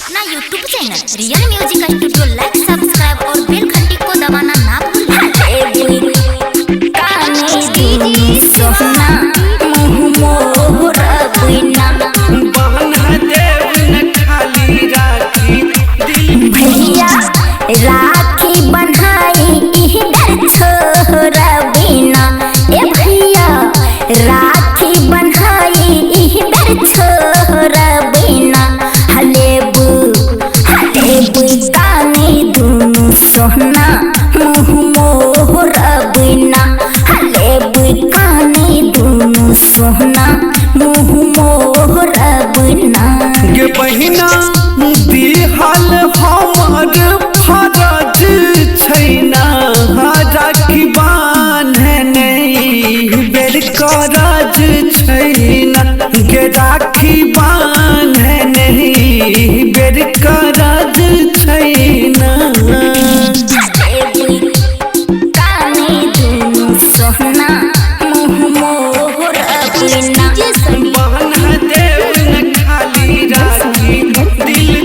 अपना YouTube channel Real Music Studio like subscribe और bell घंटी को दबाना ना भूलें। सोहना मुँह मोर बिना भैया राखी बन्हाई इधर छोरा बिना ए भैया राखी बन्हाई इधर छोरा बिना हलेबू कानी दुनु सोहना मुँह मोर बिना हलेबू कानी दुनु सोहना मुँह मोर बिना गे बहिना दिहल हमर फरज छैना राखी बान्हे नहीं बेर करज छैना गे राखी बान्हे नहीं बेर करज छैना कानी दुनु सोहना मुँह मोर बिना बान्ह देव न खाली राखी दिल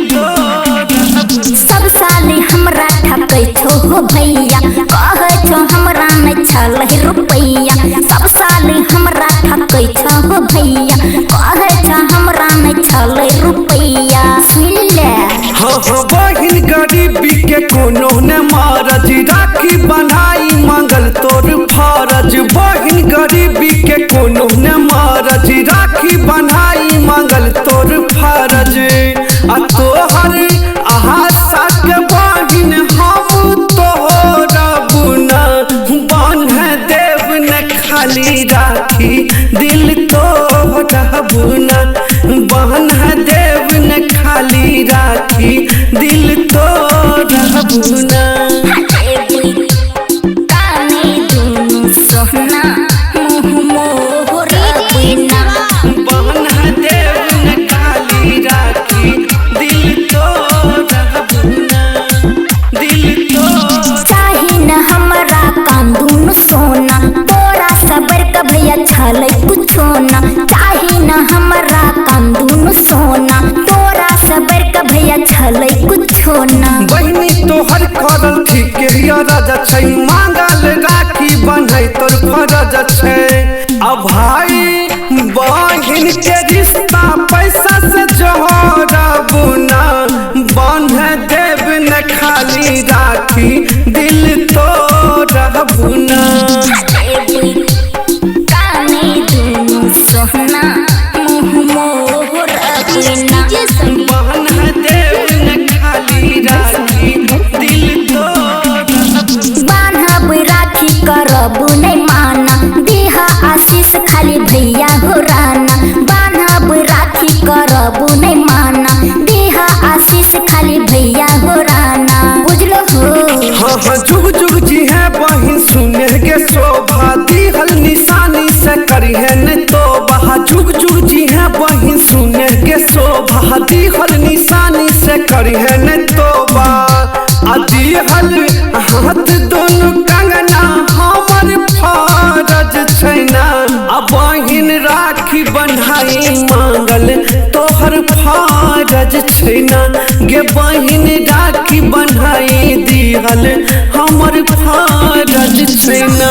सब साली हमरा ठकै छो हो भैया कहे छो हमरा न छल रुपैया सब साली हमरा ठकै छो हो भैया कहे छो हमरा न छल रुपैया सुन ले हाँ बहिन गरीबी के कोनो न मारज राखी बन्हाई मांगल तोर फरज बहिन गरीबी के कोनो न मारज राखी बन्हाई मांगल तोर फरज आ तोहर आशा के बहिन हम तोहरा बुना बान्ह देव न खाली राखी दिल तोहरा बुना बान्ह देव न खाली राखी दिल तोहरा बुना कानी दुनु सोहना मुँह मोर बिना बान्ह देव न खाली राखी दिल तोहरा बुना दिल तोहरा चाही न हमरा कांदून सोना तोरा सबर का भैया छलै कुछो ना चाही न हमरा कांदून सोना तोरा सबर का भैया छलै कुछो ना बहिनी तोहर करल ठीक या राजा छै मांगल राखी बन्है तोर फरज छै आ भाई बहिन के रिश्ता पैसा से जोहरा बुना बान्ह देव न खाली राखी दिल तोरा बुना कानी दुनु सोहना मुँह मोर बिना बान्ह देव न खाली राखी दिल तोरा बान्हब राखी करबू नहीं माना दिहा आशीष खाली भैया हो राना बान्हब राखी करबू नहीं माना दिहा आशीष खाली भैया हो राना बुझलो हो हाँ जुग जुग जी है बहिन सुने के शोभा दिहल निशानी से करी है न तो बहा जुग जुग जी है बहिन सुने के शोभा दिहल निशानी से करी है न तो बा आ दिहल हाथ दोनों कंगना हमर फरज छैना आ बहिन राखी बन्हाई मांगल तोहर फरज छैना गे बहिन राखी बन्हाई दिहल हमर फरज छैना।